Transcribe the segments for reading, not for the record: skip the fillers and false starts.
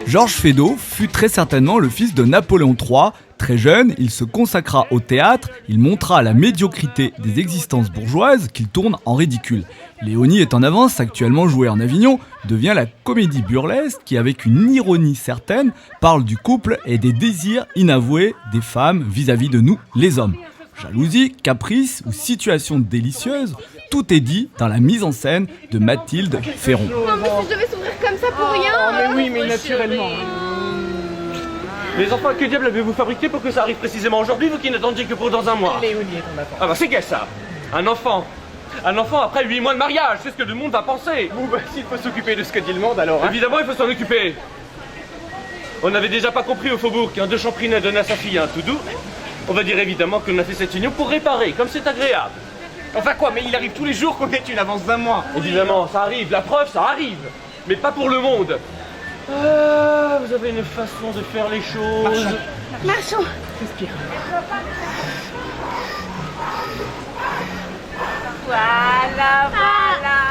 Georges Feydeau fut très certainement le fils de Napoléon III. Très jeune, il se consacra au théâtre, il montra la médiocrité des existences bourgeoises qu'il tourne en ridicule. Léonie est en avance, actuellement jouée en Avignon, devient la comédie burlesque qui, avec une ironie certaine, parle du couple et des désirs inavoués des femmes vis-à-vis de nous, les hommes. Jalousie, caprice ou situation délicieuse, tout est dit dans la mise en scène de Mathilde Ferron. Non mais si je devais s'ouvrir comme ça pour rien... mais oui, mais naturellement. Les enfants, que diable avez-vous fabriqué pour que ça arrive précisément aujourd'hui, vous qui n'attendiez que pour dans un mois? Léonie est ton enfant. Ah bah c'est qu'est-ce ça? Un enfant après 8 mois de mariage, c'est ce que le monde va penser. Bon bah s'il faut s'occuper de ce que dit le monde alors... Évidemment, il faut s'en occuper. On n'avait déjà pas compris au faubourg qu'un de Champrinet donne à sa fille un tout doux. On va dire évidemment qu'on a fait cette union pour réparer, comme c'est agréable. Enfin quoi, mais il arrive tous les jours qu'on ait une avance d'un mois. Évidemment, ça arrive, la preuve, ça arrive. Mais pas pour le monde. Ah, vous avez une façon de faire les choses. Marchons. Respire. Voilà.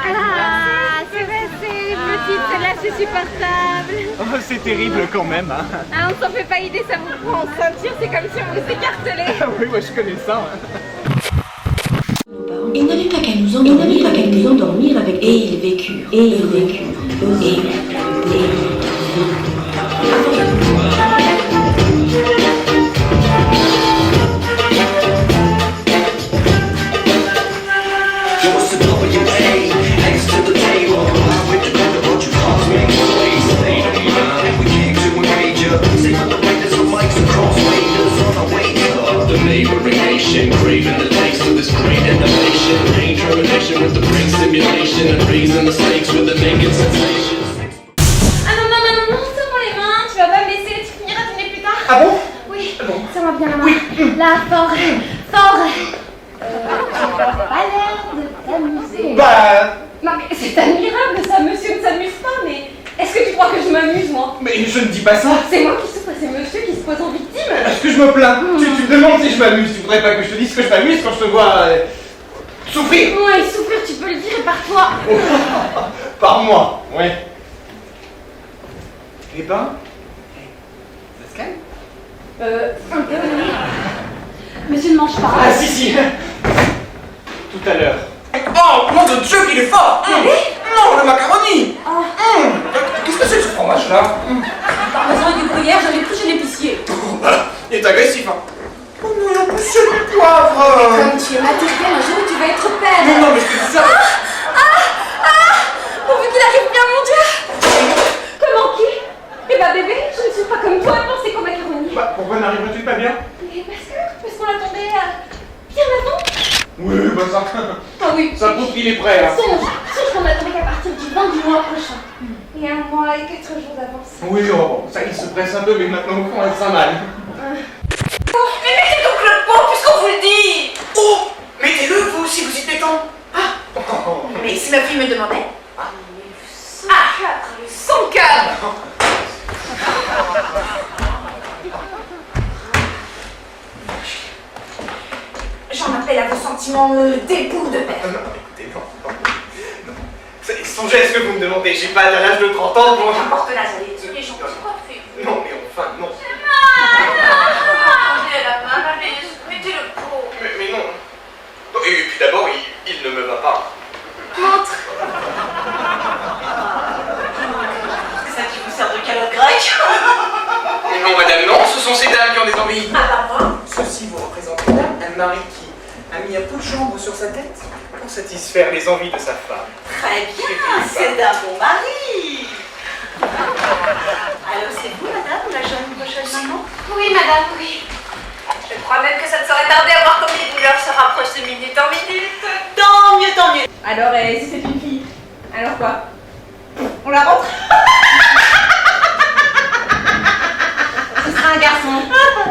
Ah, c'est petite, celle-là c'est supportable. Oh, c'est terrible quand même, hein. Ah, on s'en fait pas idée, ça vous prend en ceinture, c'est comme si on vous écartelait. Ah oui, moi je connais ça. Il n'avait pas qu'à nous endormir avec... Et ils vécurent. Craving the taste of this great innovation. Pain termination with the brain stimulation and raising the stakes with the naked sensation. Ah non, c'est pour les mains, tu vas pas me laisser, tu finiras dîner plus tard. Ah bon? Oui, ça va bien la main. Oui. Là, fort. Pas l'air de t'amuser. Bah... Non mais c'est admirable ça, monsieur ne s'amuse pas, mais est-ce que tu crois que je m'amuse moi? Mais je ne dis pas ça. C'est moi qui souffre, c'est monsieur qui se pose en victime. Est-ce que je me plains? Tu me demandes si je m'amuse. Tu voudrais pas que je te dise que je m'amuse quand je te vois... souffrir. Ouais, souffrir, tu peux le dire, et par toi. Par moi, ouais. Eh ben... Ça se calme? Un peu, oui. Monsieur ne mange pas. Ah si Tout à l'heure. Oh, nom de Dieu qu'il est fort. Non, le macaroni. Qu'est-ce que c'est que ce fromage là? Parmesan et du gruyère, j'en ai plus chez l'épicier. Il est agressif, hein. Oh non, il y a plus du poivre. Comme tu es matériel, un jour tu vas être père. Non, mais je te dis ça. Pourvu qu'il arrive bien, mon Dieu. Comment qui? Eh bah bébé, je ne suis pas comme toi, non, c'est comme macaroni. Bah, pourquoi n'arriverais-tu pas bien? Mais parce qu'on l'attendait bien avant. Oui, bah ça... Ah oui. Ça prouve qu'il est prêt, hein. Songe qu'on l'attendait qu'à partir du 20 du mois prochain. Et 1 mois et 4 jours d'avance. Oui, oh, ça il se presse un peu, mais maintenant au fond, elle sent mal. Mais mettez donc le pot puisqu'on vous le dit. Oh, mettez-le, vous, si vous y pétant. Mais si ma fille me demandait. Le 104. J'en appelle à vos sentiments d'époux de père. Non, écoutez, non. Songez à ce que vous me demandez, j'ai pas à l'âge de 30 ans pour... N'importe l'âge, allez, dis les gens qui croient fait. Non, mais enfin, non. Mettez le pot. Mais non. Et puis d'abord, il ne me va pas. Montre. C'est ça qui vous sert de calotte grecque? Non, madame, non, ce sont ces dames qui ont des envies. Ah bah moi. Ceci vous représente un mari qui a mis un peu de chambre sur sa tête pour satisfaire les envies de sa femme. Très bien, c'est d'un bon mari. Alors c'est vous madame, la jeune prochaine maman? Oui, madame, oui. Je crois même que ça ne saurait tarder à voir comme les douleurs se rapprochent de minute en minute. Tant mieux, tant mieux. Alors, si c'est une fille, alors quoi? On la rentre? Ce sera un garçon.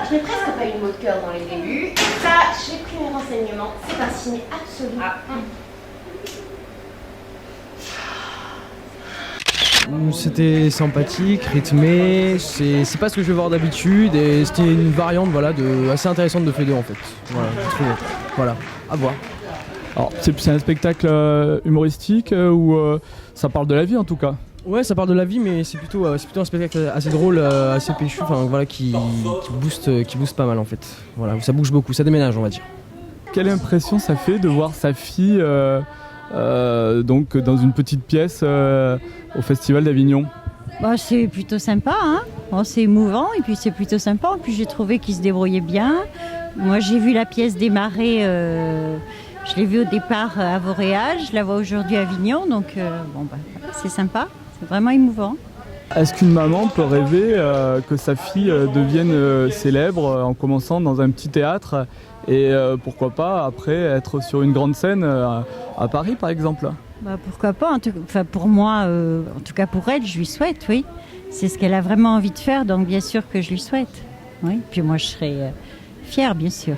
Je n'ai presque pas eu de mot de cœur dans les débuts. Ça, j'ai pris mes renseignements. C'est un signe absolu. C'était sympathique, rythmé, c'est pas ce que je vais voir d'habitude et c'était une variante voilà, assez intéressante de Fais 2 en fait. Voilà, j'ai trouvé. Voilà, à voir. Alors, c'est un spectacle humoristique ou ça parle de la vie en tout cas? Ouais, ça parle de la vie, mais c'est plutôt un spectacle assez drôle, assez péchu, enfin voilà, qui booste pas mal en fait. Voilà, ça bouge beaucoup, ça déménage on va dire. Quelle impression ça fait de voir sa fille donc dans une petite pièce au Festival d'Avignon? Bah, c'est plutôt sympa, hein. Bon, c'est émouvant et puis c'est plutôt sympa. En plus, j'ai trouvé qu'il se débrouillait bien. Moi, j'ai vu la pièce démarrer, je l'ai vue au départ à Vauréal, je la vois aujourd'hui à Avignon, donc bon, bah, c'est sympa, c'est vraiment émouvant. Est-ce qu'une maman peut rêver que sa fille devienne célèbre en commençant dans un petit théâtre et pourquoi pas après être sur une grande scène à Paris par exemple? Bah, pourquoi pas, enfin, pour moi, en tout cas pour elle, je lui souhaite, oui. C'est ce qu'elle a vraiment envie de faire, donc bien sûr que je lui souhaite. Oui. Puis moi je serai fière, bien sûr.